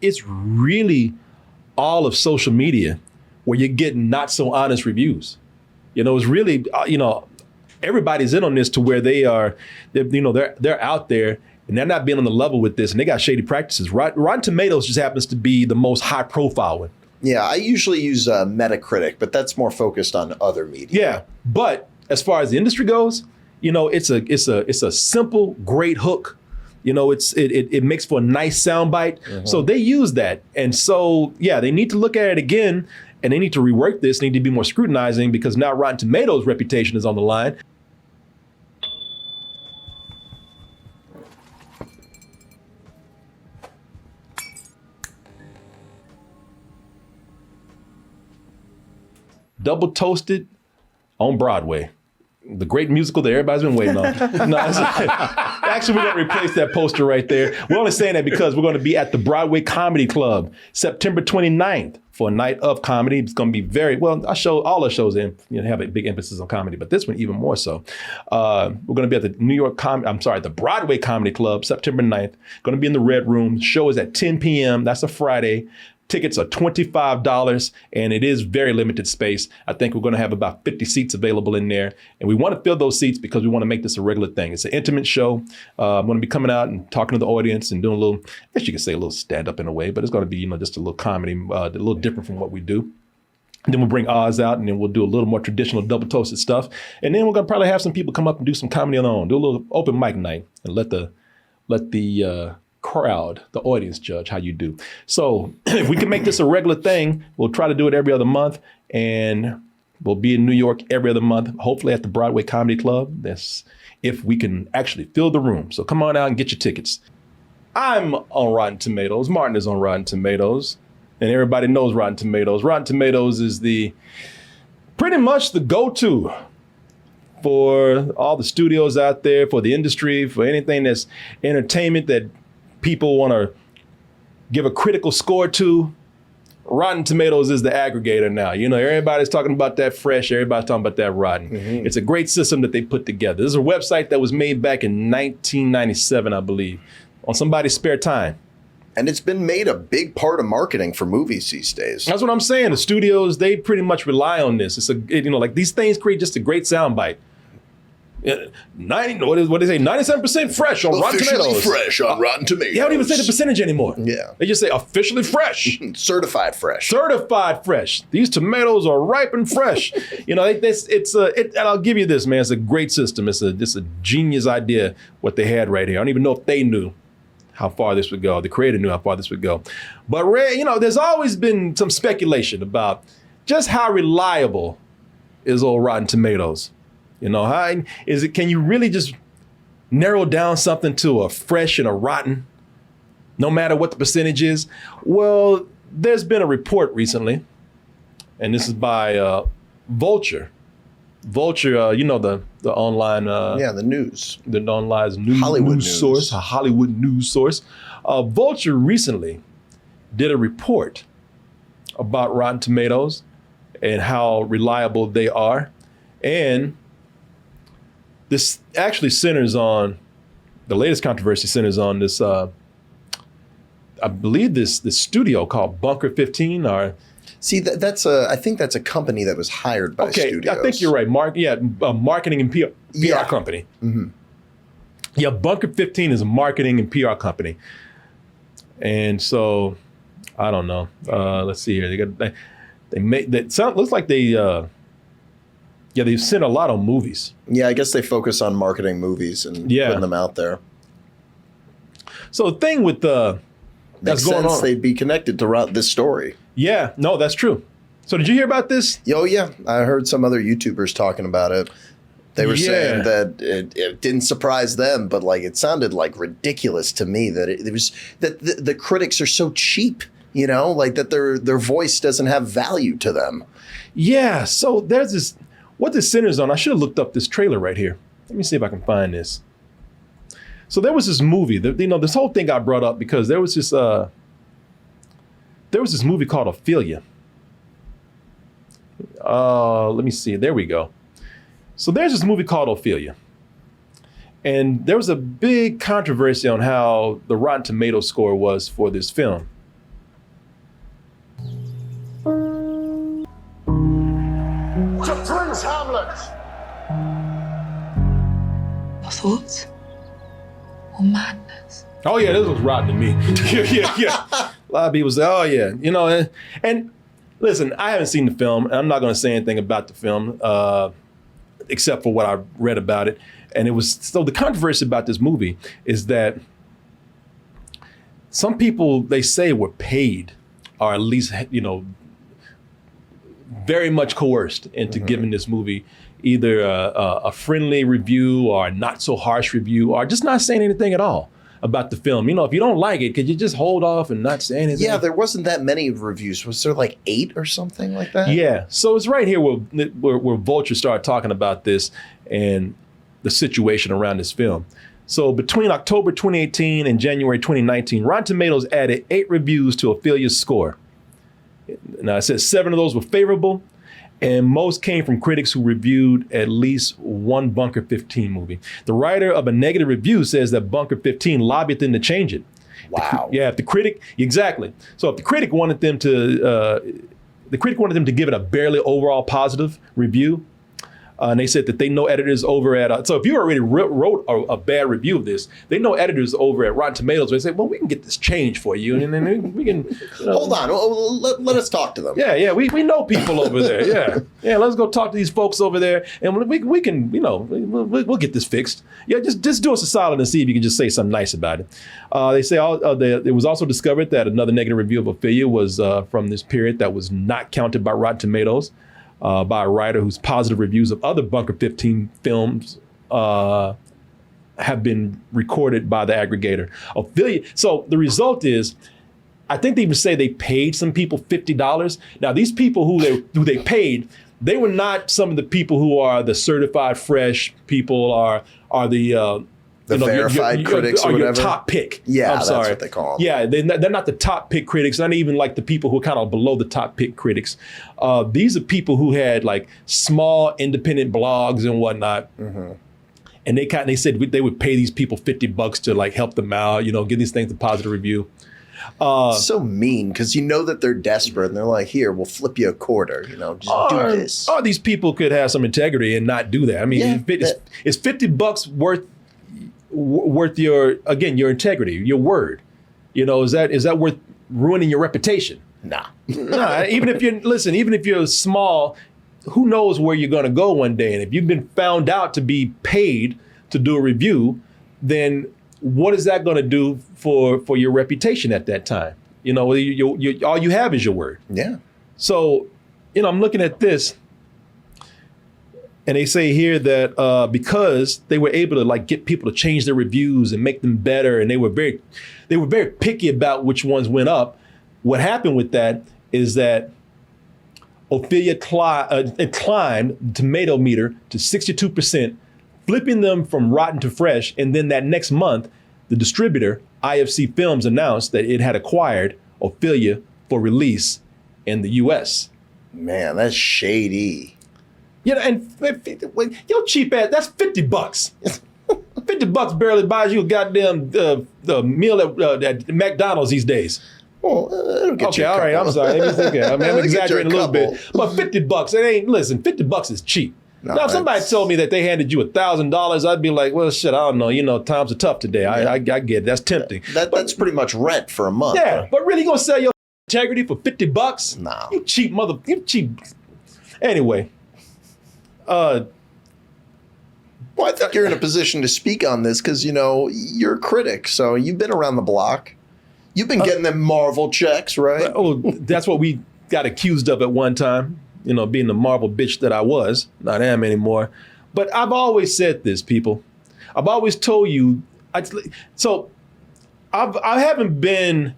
it's really all of social media where you're getting not so honest reviews. It's really, everybody's in on this to where they're out there and they're not being on the level with this, and they got shady practices. Rotten Tomatoes just happens to be the most high profile one. Yeah, I usually use Metacritic, but that's more focused on other media. Yeah, but as far as the industry goes, it's a simple, great hook. It makes for a nice soundbite. Mm-hmm. So they use that, and so they need to look at it again, and they need to rework this. They need to be more scrutinizing because now Rotten Tomatoes' reputation is on the line. Double Toasted on Broadway. The great musical that everybody's been waiting on. No, actually, we're going to replace that poster right there. We're only saying that because we're going to be at the Broadway Comedy Club September 29th for a night of comedy. It's going to be all the shows have a big emphasis on comedy, but this one even more so. We're going to be at the Broadway Comedy Club September 9th. Going to be in the Red Room. The show is at 10 p.m. That's a Friday. Tickets are $25, and it is very limited space. I think we're going to have about 50 seats available in there, and we want to fill those seats because we want to make this a regular thing. It's an intimate show. I'm going to be coming out and talking to the audience and doing a little, I guess you could say a little stand-up in a way, but it's going to be, just a little comedy, a little different from what we do. And then we'll bring Oz out, and then we'll do a little more traditional double toasted stuff. And then we're going to probably have some people come up and do some comedy on their own, do a little open mic night, and let the crowd, the audience, judge how you do. So if we can make this a regular thing, we'll try to do it every other month, and we'll be in New York every other month, hopefully at the Broadway Comedy Club. That's if we can actually fill the room. So come on out and get your tickets. I'm on Rotten Tomatoes. Martin is on Rotten Tomatoes, and everybody knows Rotten Tomatoes. Rotten Tomatoes is pretty much the go-to for all the studios out there, for the industry, for anything that's entertainment that people want to give a critical score to. Rotten Tomatoes is the aggregator now. Everybody's talking about that fresh. Everybody's talking about that rotten. Mm-hmm. It's a great system that they put together. This is a website that was made back in 1997, I believe, on somebody's spare time. And it's been made a big part of marketing for movies these days. That's what I'm saying. The studios, they pretty much rely on this. Like these things create just a great soundbite. 97% fresh on Rotten Tomatoes. Officially fresh on Rotten Tomatoes. They don't even say the percentage anymore. Yeah. They just say officially fresh. Certified fresh. Certified fresh. These tomatoes are ripe and fresh. And I'll give you this, man. It's a great system. It's a genius idea what they had right here. I don't even know if they knew how far this would go. The creator knew how far this would go. But there's always been some speculation about just how reliable is old Rotten Tomatoes. How is it? Can you really just narrow down something to a fresh and a rotten, no matter what the percentage is? Well, there's been a report recently, and this is by Vulture. Vulture, the online the news, the online news source, a Hollywood news source. Vulture recently did a report about Rotten Tomatoes and how reliable they are, and this actually centers on, the latest controversy centers on this, I believe this studio called Bunker 15 or... See, I think that's a company that was hired by studios. I think you're right. Marketing and PR company. Mm-hmm. Yeah, Bunker 15 is a marketing and PR company. And so, I don't know. Let's see here. Looks like they've sent a lot on movies. Yeah, I guess they focus on marketing movies and putting them out there. So the thing with that's going on, they'd be connected to this story. Yeah, no, that's true. So did you hear about this? Oh yeah, I heard some other YouTubers talking about it. They were saying that it didn't surprise them, but it sounded ridiculous to me that it was that the critics are so cheap. That their voice doesn't have value to them. Yeah. So there's this. What this centers on, I should have looked up this trailer right here. Let me see if I can find this. So there was this movie, this whole thing got brought up because there was this movie called Ophelia. Let me see, there we go. So there's this movie called Ophelia. And there was a big controversy on how the Rotten Tomatoes score was for this film. violence. Your thoughts? Or madness? Oh yeah, this was rotten to me. yeah. A lot of people say, oh yeah, you know, and listen, I haven't seen the film, and I'm not going to say anything about the film, except for what I read about it. And it was, so the controversy about this movie is that some people, they say, were paid, or at least, you know, very much coerced into giving this movie either a friendly review or a not so harsh review, or just not saying anything at all about the film. You know, if you don't like it, could you just hold off and not say anything? Yeah, there wasn't that many reviews. Was there like 8 or something like that? Yeah. So it's right here where Vulture started talking about this and the situation around this film. So between October 2018 and January 2019, Rotten Tomatoes added 8 reviews to Ophelia's score. Now, it says 7 of those were favorable, and most came from critics who reviewed at least one Bunker 15 movie. The writer of a negative review says that Bunker 15 lobbied them to change it. Wow. If the critic, exactly. So if the critic wanted them to give it a barely overall positive review, and they said that they know editors over at, so if you already wrote a bad review of this, they know editors over at Rotten Tomatoes. They say, well, we can get this changed for you. And then we can. Hold on. Let us talk to them. Yeah. We know people over there. Yeah. Let's go talk to these folks over there. And we can, you know, we'll get this fixed. Yeah, just do us a solid and see if you can just say something nice about it. They say it was also discovered that another negative review of Ophelia was from this period that was not counted by Rotten Tomatoes. By a writer whose positive reviews of other Bunker 15 films have been recorded by the aggregator. Ophelia. So the result is, I think they even say they paid some people $50. Now these people who they paid, they were not some of the people who are the certified fresh people, are the verified critics or whatever. Your top pick. Yeah, that's what they call them. Yeah, they're not the top pick critics, not even like the people who are kind of below the top pick critics. These are people who had like small independent blogs and whatnot. Mm-hmm. And they said they would pay these people $50 to like help them out, you know, give these things a positive review. So mean, because you know that they're desperate and they're like, here, we'll flip you a quarter, you know, just do this. Or these people could have some integrity and not do that. I mean, it's $50 worth your integrity, your word. You know, is that worth ruining your reputation? Nah. Even if you're small, who knows where you're going to go one day? And if you've been found out to be paid to do a review, then what is that going to do for your reputation at that time? You know, all you have is your word. Yeah. So, you know, I'm looking at this, and they say here that because they were able to like get people to change their reviews and make them better, and they were very picky about which ones went up. What happened with that is that Ophelia climbed the tomato meter to 62%, flipping them from rotten to fresh. And then that next month, the distributor, IFC Films, announced that it had acquired Ophelia for release in the U.S. Man, that's shady. You know, and your cheap ass, that's $50. $50 barely buys you a goddamn the meal at McDonald's these days. Well, it'll get you a couple. All right, I'm sorry. I'm exaggerating a little bit. But $50, it ain't, listen, $50 is cheap. No, now, if somebody told me that they handed you $1,000, I'd be like, well, shit, I don't know. You know, times are tough today. Yeah. I get it. That's tempting. That's pretty much rent for a month. Yeah, but really, you going to sell your integrity for $50? No. You cheap. Anyway. Well, I think you're in a position to speak on this because, you know, you're a critic. So you've been around the block. You've been getting them Marvel checks, right? Oh, that's what we got accused of at one time, you know, being the Marvel bitch that I was. Not am anymore. But I've always said this, people. I've always told you. I haven't been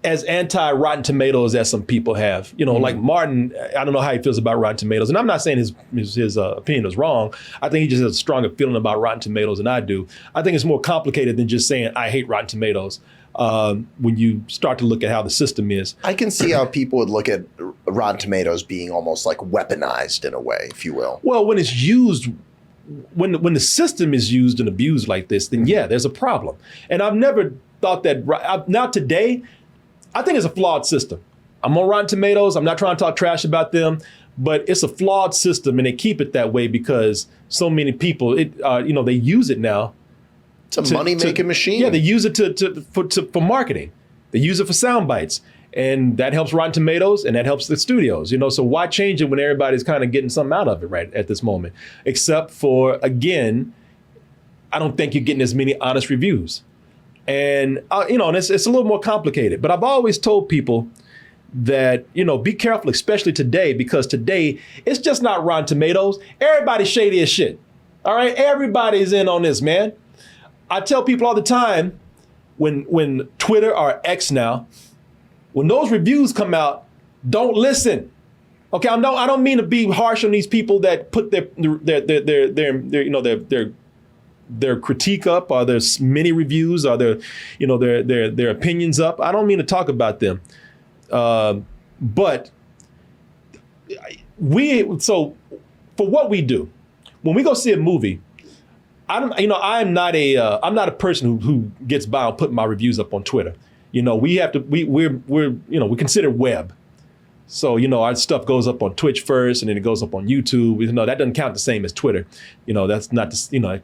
as anti-Rotten Tomatoes as some people have. You know, like Martin, I don't know how he feels about Rotten Tomatoes. And I'm not saying his opinion is wrong. I think he just has a stronger feeling about Rotten Tomatoes than I do. I think it's more complicated than just saying, I hate Rotten Tomatoes. When you start to look at how the system is. I can see how people would look at Rotten Tomatoes being almost like weaponized in a way, if you will. Well, when it's used, when the system is used and abused like this, then yeah, there's a problem. And I've never thought that, now today, I think it's a flawed system. I'm on Rotten Tomatoes. I'm not trying to talk trash about them, but it's a flawed system, and they keep it that way because so many people, they use it now. It's a money-making machine. Yeah, they use it for marketing. They use it for sound bites. And that helps Rotten Tomatoes, and that helps the studios, So why change it when everybody's kind of getting something out of it right at this moment? Except for, again, I don't think you're getting as many honest reviews. And, and it's a little more complicated. But I've always told people that, be careful, especially today, because today it's just not Rotten Tomatoes. Everybody's shady as shit. All right? Everybody's in on this, man. I tell people all the time when Twitter or X now, when those reviews come out, don't listen. Okay, I don't mean to be harsh on these people that put their critique up, or their mini reviews, or their opinions up. I don't mean to talk about them, but for what we do when we go see a movie, I'm not a person who gets by on putting my reviews up on Twitter. We consider web. So, our stuff goes up on Twitch first, and then it goes up on YouTube. That doesn't count the same as Twitter. That's not,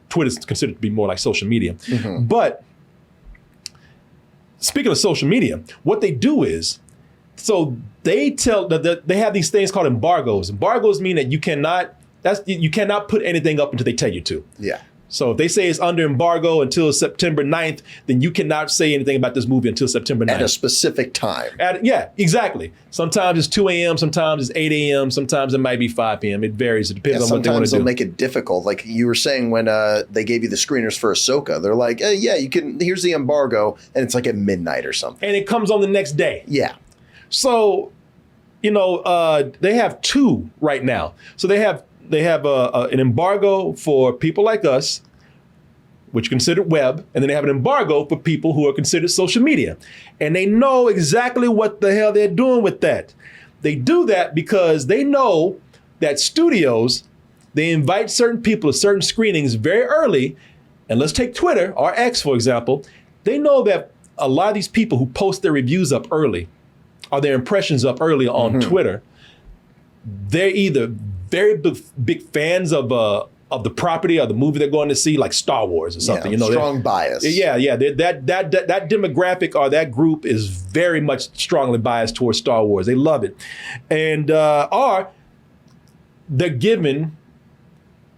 Twitter's considered to be more like social media. Mm-hmm. But speaking of social media, what they do is, so they have these things called embargoes. Embargoes mean that you cannot put anything up until they tell you to. Yeah. So if they say it's under embargo until September 9th, then you cannot say anything about this movie until September 9th. At a specific time. Yeah, exactly. Sometimes it's 2 a.m., sometimes it's 8 a.m., sometimes it might be 5 p.m. It varies. It depends on what they want to do. Sometimes they'll make it difficult. Like you were saying when they gave you the screeners for Ahsoka, they're like, you can, here's the embargo, and it's like at midnight or something. And it comes on the next day. Yeah. So, they have two right now. So they have an embargo for people like us, which are considered web, and then they have an embargo for people who are considered social media. And they know exactly what the hell they're doing with that. They do that because they know that studios, they invite certain people to certain screenings very early. And let's take Twitter or X, for example. They know that a lot of these people who post their reviews up early or their impressions up early on Twitter, they're either very big fans of the property or the movie they're going to see, like Star Wars or something. Strong bias. Yeah. That demographic or that group is very much strongly biased towards Star Wars. They love it, and or they're given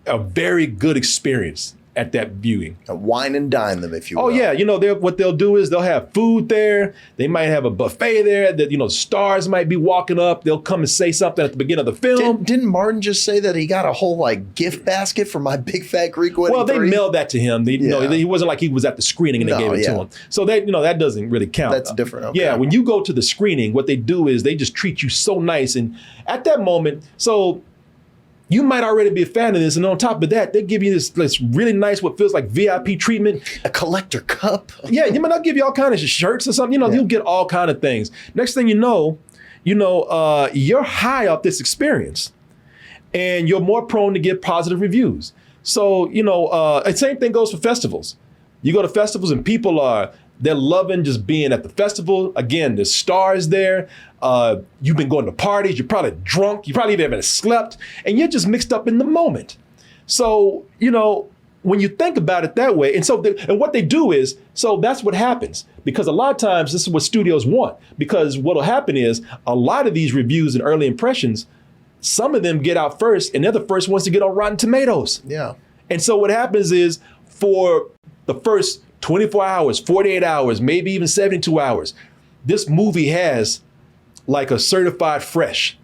a very good experience at that viewing. Wine and dine them, if you will. Oh yeah, what they'll do is they'll have food there. They might have a buffet there. That stars might be walking up. They'll come and say something at the beginning of the film. Didn't Martin just say that he got a whole gift basket for My Big Fat Greek Wedding? Well, they mailed that to him. He wasn't like he was at the screening and they gave it to him. So that doesn't really count. That's different. Okay. Yeah, when you go to the screening, what they do is they just treat you so nice, and at that moment, so. You might already be a fan of this, and on top of that, they give you this really nice, what feels like VIP treatment. A collector cup. Yeah, you might not give you all kinds of shirts or something. You'll get all kind of things. Next thing you know, you're high off this experience, and you're more prone to get positive reviews. So, the same thing goes for festivals. You go to festivals, and they're loving just being at the festival. Again, there's stars there. You've been going to parties. You're probably drunk. You probably even haven't slept. And you're just mixed up in the moment. So, when you think about it that way, and what they do is, so that's what happens. Because a lot of times, this is what studios want. Because what will happen is, a lot of these reviews and early impressions, some of them get out first, and they're the first ones to get on Rotten Tomatoes. Yeah. And so what happens is, for the first 24 hours, 48 hours, maybe even 72 hours, this movie has like a certified fresh.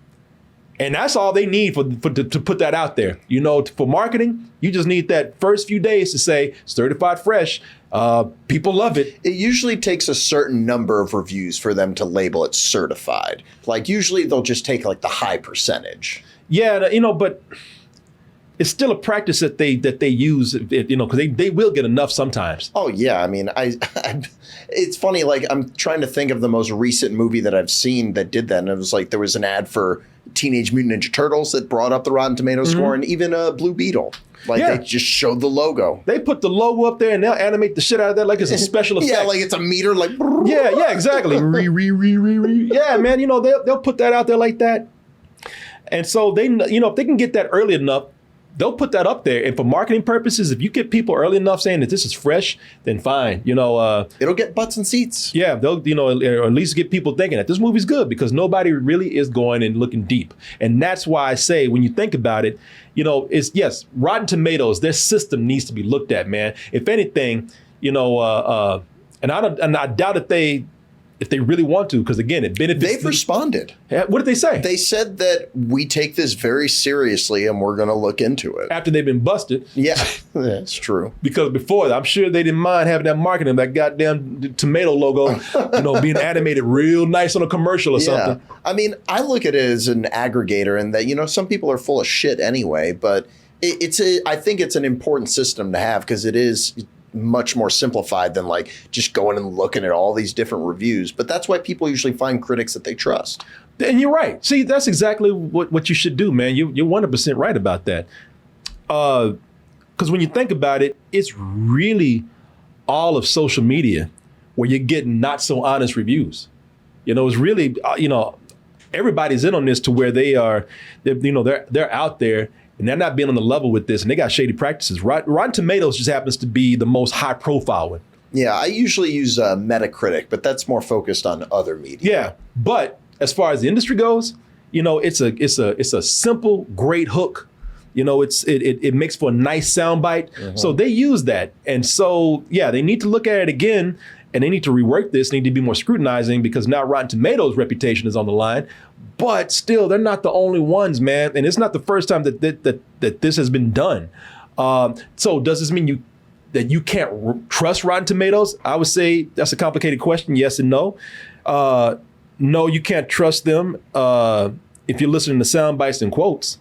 And that's all they need to put that out there. For marketing, you just need that first few days to say certified fresh. People love it. It usually takes a certain number of reviews for them to label it certified. Like usually they'll just take the high percentage. Yeah, but it's still a practice that they use, because they will get enough sometimes. Oh yeah, I mean, it's funny. I'm trying to think of the most recent movie that I've seen that did that, and it was there was an ad for Teenage Mutant Ninja Turtles that brought up the Rotten Tomatoes score, and even Blue Beetle. They just showed the logo. They put the logo up there and they'll animate the shit out of that like it's a special effect. Yeah, it's a meter. Yeah, exactly. Yeah, man. They'll put that out there like that. And so they, if they can get that early enough, they'll put that up there. And for marketing purposes, if you get people early enough saying that this is fresh, then fine. It'll get butts and seats. Yeah, they'll, or at least get people thinking that this movie's good, because nobody really is going and looking deep. And that's why I say, when you think about it, it's, yes, Rotten Tomatoes, their system needs to be looked at, man. If anything, and I doubt if they really want to, because again, it benefits. They've responded. What did they say? They said that we take this very seriously and we're going to look into it. After they've been busted. Yeah, that's true. Because before, I'm sure they didn't mind having that marketing, that goddamn tomato logo, being animated real nice on a commercial or something. I mean, I look at it as an aggregator, and that, some people are full of shit anyway, but I think it's an important system to have, because it is much more simplified than like just going and looking at all these different reviews. But that's why people usually find critics that they trust. And you're right. See, that's exactly what you should do, man. You're 100% right about that. Because when you think about it, it's really all of social media where you're getting not so honest reviews. It's really, everybody's in on this to where they're out there. And they're not being on the level with this, and they got shady practices. Rotten Tomatoes just happens to be the most high profile one. Yeah, I usually use Metacritic, but that's more focused on other media. Yeah, but as far as the industry goes, it's a simple, great hook. It makes for a nice soundbite. Mm-hmm. So they use that, and so they need to look at it again, and they need to rework this. They need to be more scrutinizing, because now Rotten Tomatoes' reputation is on the line. But still, they're not the only ones, man. And it's not the first time that this has been done. So does this mean that you can't trust Rotten Tomatoes? I would say that's a complicated question. Yes and no. No, you can't trust them if you're listening to sound bites and quotes.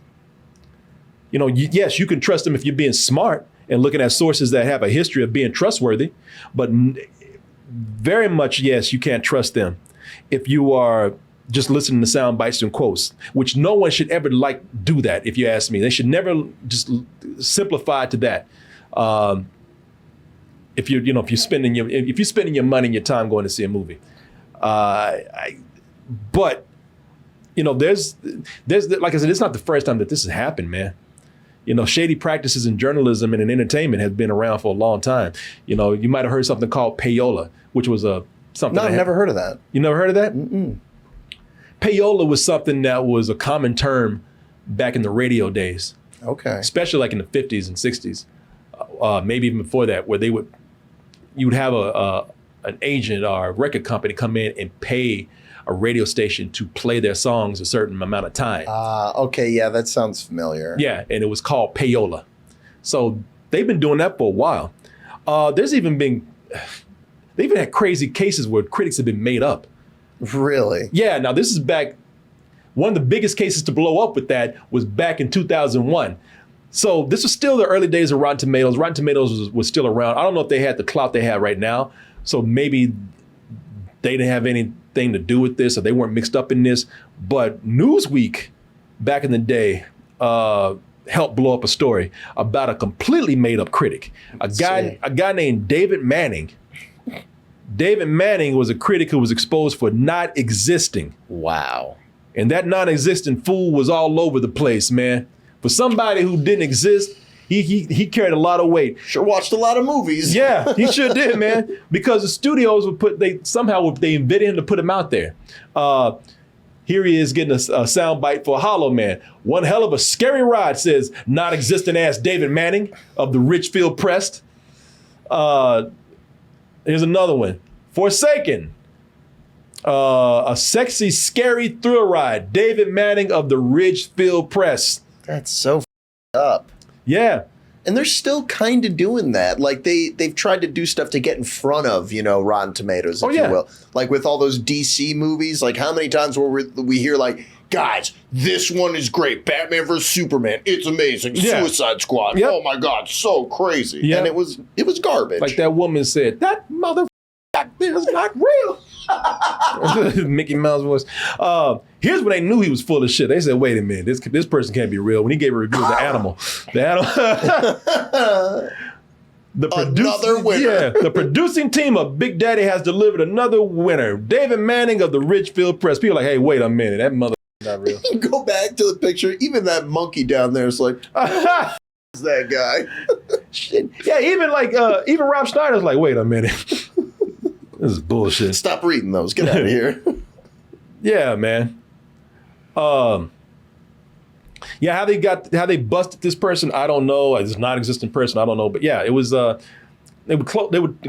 Yes, you can trust them if you're being smart and looking at sources that have a history of being trustworthy. But very much, yes, you can't trust them if you are just listening to sound bites and quotes, which no one should ever do that. If you ask me, they should never just simplify to that. If you're spending your money and your time going to see a movie, but there's like I said, it's not the first time that this has happened, man. Shady practices in journalism and in entertainment has been around for a long time. You might have heard something called payola, which was something. No, I've never heard of that. You never heard of that? Mm-mm. Payola was something that was a common term back in the radio days. Okay. Especially like in the 50s and 60s, maybe even before that, where you would have an agent or a record company come in and pay a radio station to play their songs a certain amount of time. Okay, yeah, that sounds familiar. Yeah, and it was called payola. So they've been doing that for a while. They've even had crazy cases where critics have been made up. Really? Yeah, now this is back, one of the biggest cases to blow up with that was back in 2001. So this was still the early days of Rotten Tomatoes. Rotten Tomatoes was still around. I don't know if they had the clout they have right now. So maybe they didn't have anything to do with this, or they weren't mixed up in this. But Newsweek back in the day helped blow up a story about a completely made up critic. A guy named David Manning. David Manning was a critic who was exposed for not existing. Wow. And that non-existent fool was all over the place, man. For somebody who didn't exist, he carried a lot of weight. Sure watched a lot of movies. Yeah, he sure did, man. Because the studios they invited him to put him out there. Here he is getting a sound bite for Hollow Man. One hell of a scary ride, says non-existent ass David Manning of the Richfield Press. Here's another one. Forsaken. A sexy, scary thrill ride. David Manning of the Ridgefield Press. That's so up. Yeah. And they're still kind of doing that. Like they've tried to do stuff to get in front of, Rotten Tomatoes, if you will. Like with all those DC movies, like how many times we hear like, guys, this one is great. Batman vs. Superman. It's amazing. Yeah. Suicide Squad. Yep. Oh my God. So crazy. Yep. And it was garbage. Like that woman said, that motherfucker is not real. Mickey Mouse voice. Here's when they knew he was full of shit. They said, wait a minute, this person can't be real. When he gave a review of the animal. Another winner. Yeah, the producing team of Big Daddy has delivered another winner. David Manning of the Ridgefield Press. People are like, hey, wait a minute, that mother Not real. You go back to the picture, even that monkey down there is like, is that guy? Shit. Yeah, even Rob Schneider's like, wait a minute. This is bullshit. Stop reading those. Get out of here. Yeah, man. Yeah, how they busted this person, I don't know. This non-existent person, I don't know. But yeah, it was they would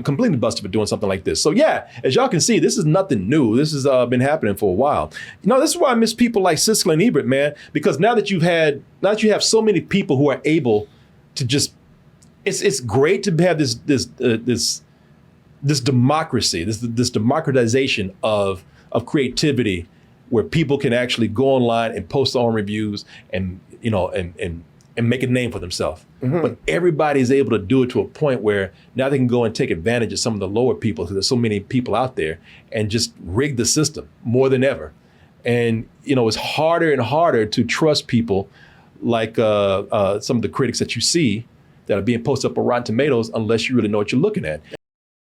completely bust for doing something like this. So yeah, as y'all can see, this is nothing new. This has been happening for a while. This is why I miss people like Siskel and Ebert, man. Because now that you have so many people who are able to just, it's great to have this democracy, this democratization of creativity, where people can actually go online and post their own reviews and make a name for themselves. Mm-hmm. But everybody's able to do it to a point where now they can go and take advantage of some of the lower people, because there's so many people out there, and just rig the system more than ever. And it's harder and harder to trust people like some of the critics that you see that are being posted up on Rotten Tomatoes, unless you really know what you're looking at.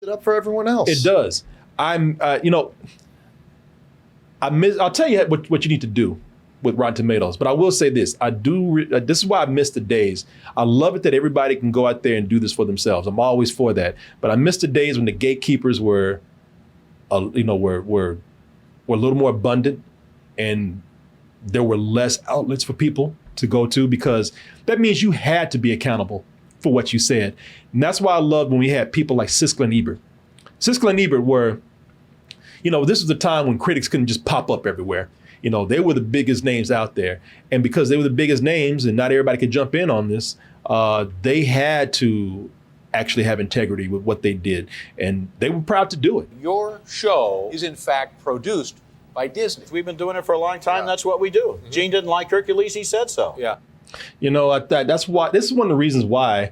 It up for everyone else. It does. I'll tell you what you need to do with Rotten Tomatoes, but I will say this. This is why I miss the days. I love it that everybody can go out there and do this for themselves. I'm always for that. But I miss the days when the gatekeepers were a little more abundant, and there were less outlets for people to go to, because that means you had to be accountable for what you said. And that's why I loved when we had people like Siskel and Ebert. Siskel and Ebert were, this was the time when critics couldn't just pop up everywhere. They were the biggest names out there. And because they were the biggest names and not everybody could jump in on this, they had to actually have integrity with what they did. And they were proud to do it. Your show is in fact produced by Disney. We've been doing it for a long time. Yeah. That's what we do. Mm-hmm. Gene didn't like Hercules. He said so. Yeah. That's why, this is one of the reasons why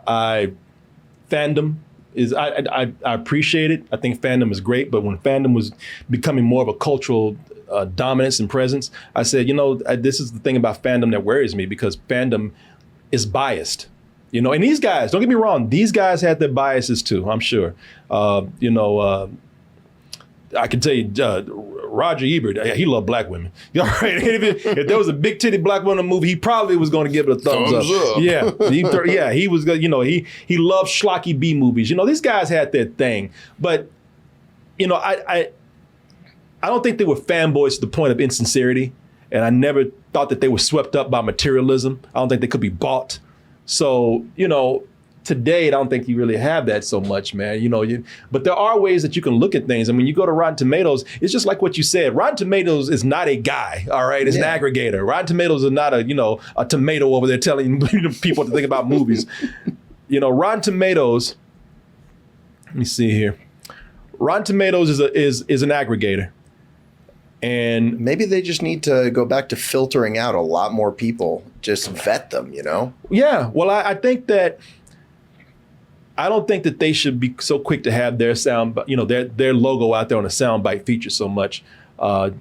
fandom is, I appreciate it. I think fandom is great, but when fandom was becoming more of a cultural dominance and presence, I said, this is the thing about fandom that worries me, because fandom is biased. And these guys, don't get me wrong, these guys had their biases too, I'm sure. I can tell you, Roger Ebert, he loved black women. All right. If there was a big titty black woman in the movie, he probably was going to give it a thumbs up. Yeah, he was. He loved schlocky B movies. These guys had their thing, but I don't think they were fanboys to the point of insincerity, and I never thought that they were swept up by materialism. I don't think they could be bought. So today, I don't think you really have that so much, man. But there are ways that you can look at things. And when you go to Rotten Tomatoes, it's just like what you said. Rotten Tomatoes is not a guy, all right? It's an aggregator. Rotten Tomatoes is not a tomato over there telling people to think about movies. Rotten Tomatoes, let me see here. Rotten Tomatoes is an aggregator. And maybe they just need to go back to filtering out a lot more people. Just vet them, Yeah, well, I think that, I don't think that they should be so quick to have their their logo out there on a soundbite feature so much. I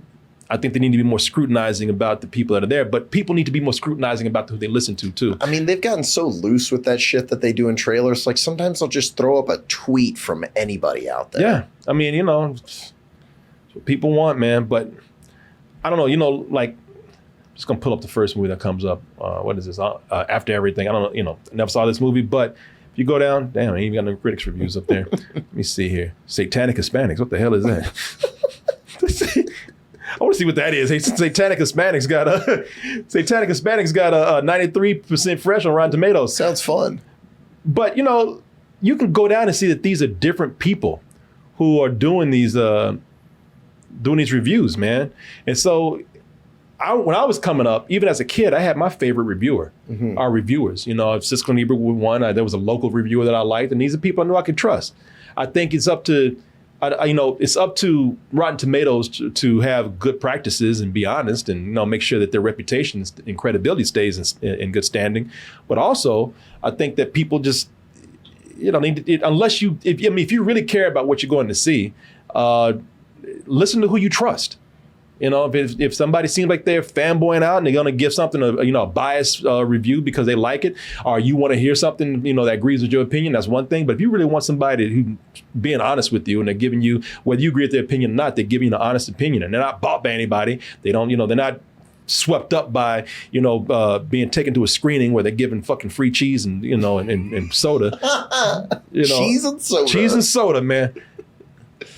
think they need to be more scrutinizing about the people that are there, but people need to be more scrutinizing about who they listen to too. I mean, they've gotten so loose with that shit that they do in trailers. Like sometimes they'll just throw up a tweet from anybody out there. Yeah, I mean, it's what people want, man. But I don't know, I'm just gonna pull up the first movie that comes up. What is this? After Everything. I don't know, never saw this movie, but if you go down, damn, I ain't even got no critics reviews up there. Let me see here. Satanic Hispanics. What the hell is that? I want to see what that is. Hey, Satanic Hispanics got a 93% fresh on Rotten Tomatoes. Sounds fun. But you can go down and see that these are different people who are doing these reviews, man. And so when I was coming up, even as a kid, I had my favorite reviewer, our reviewers. If Siskel and Ebert were one, there was a local reviewer that I liked, and these are people I knew I could trust. I think it's up to, it's up to Rotten Tomatoes to have good practices and be honest, and make sure that their reputation and credibility stays in good standing. But also, I think that people just, need to, unless if you really care about what you're going to see, listen to who you trust. If somebody seems like they're fanboying out and they're going to give something a biased review because they like it, or you want to hear something that agrees with your opinion, that's one thing. But if you really want somebody who being honest with you and they're giving you, whether you agree with their opinion or not, they're giving you an honest opinion, and they're not bought by anybody. They don't they're not swept up by, being taken to a screening where they're giving fucking free cheese and, and soda. Cheese and soda. Cheese and soda, man.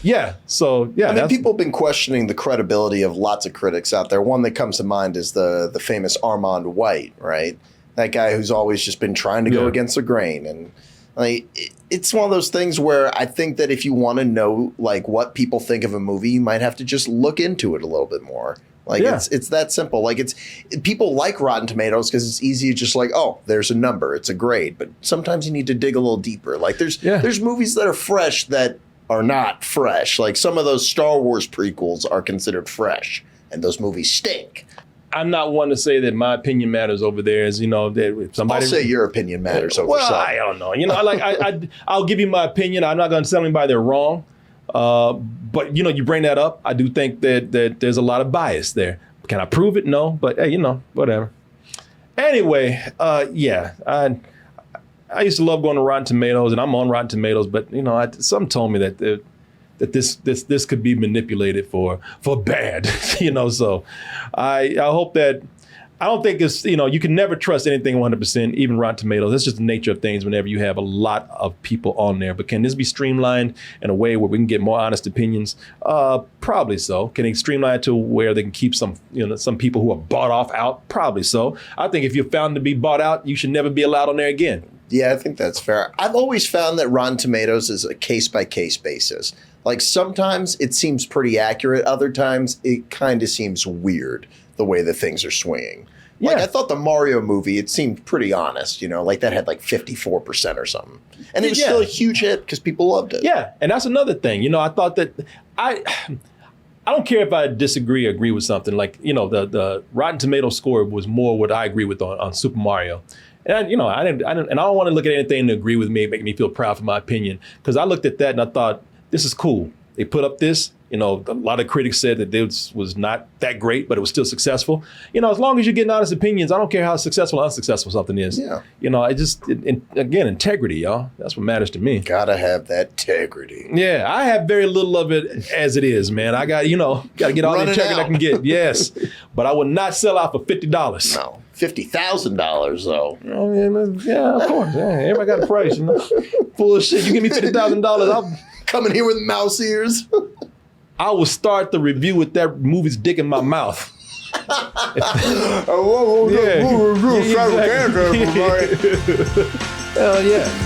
Yeah. So, yeah. I mean, people have been questioning the credibility of lots of critics out there. One that comes to mind is the famous Armand White, right? That guy who's always just been trying to go against the grain. And like, it's one of those things where I think that if you want to know like what people think of a movie, you might have to just look into it a little bit more. Like it's that simple. Like people like Rotten Tomatoes because it's easy to just like, oh, there's a number, it's a grade. But sometimes you need to dig a little deeper. Like there's movies that are fresh that are not fresh. Like some of those Star Wars prequels are considered fresh, and those movies stink. I'm not one to say that my opinion matters over there. As that somebody. I'll say your opinion matters over. Well, some. I don't know. I'll give you my opinion. I'm not going to tell anybody they're wrong. But you bring that up. I do think that there's a lot of bias there. Can I prove it? No. But hey, whatever. Anyway, I used to love going to Rotten Tomatoes, and I'm on Rotten Tomatoes. But something told me that this could be manipulated for bad. So I hope that. I don't think it's, you can never trust anything 100%, even Rotten Tomatoes. That's just the nature of things whenever you have a lot of people on there. But can this be streamlined in a way where we can get more honest opinions? Probably so. Can it streamline to where they can keep some people who are bought off out? Probably so. I think if you're found to be bought out, you should never be allowed on there again. Yeah, I think that's fair. I've always found that Rotten Tomatoes is a case-by-case basis. Like sometimes it seems pretty accurate. Other times it kind of seems weird the way that things are swinging. Like I thought the Mario movie, it seemed pretty honest, like that had like 54% or something. And it was still a huge hit because people loved it. Yeah, and that's another thing. I thought that I don't care if I disagree or agree with something. Like, the Rotten Tomato score was more what I agree with on Super Mario. And I don't want to look at anything to agree with me, make me feel proud for my opinion. Because I looked at that and I thought, this is cool. They put up this. A lot of critics said that this was not that great, but it was still successful. As long as you're getting honest opinions, I don't care how successful or unsuccessful something is. Yeah. Again, integrity, y'all. That's what matters to me. Gotta have that integrity. Yeah, I have very little of it as it is, man. I got to get all the integrity I can get. Yes, but I would not sell out for $50. No, $50,000 though. Oh yeah, of course. Yeah, everybody got a price. Full of shit. You give me $50,000, I'll come in here with mouse ears. I will start the review with that movie's dick in my mouth. Hell yeah.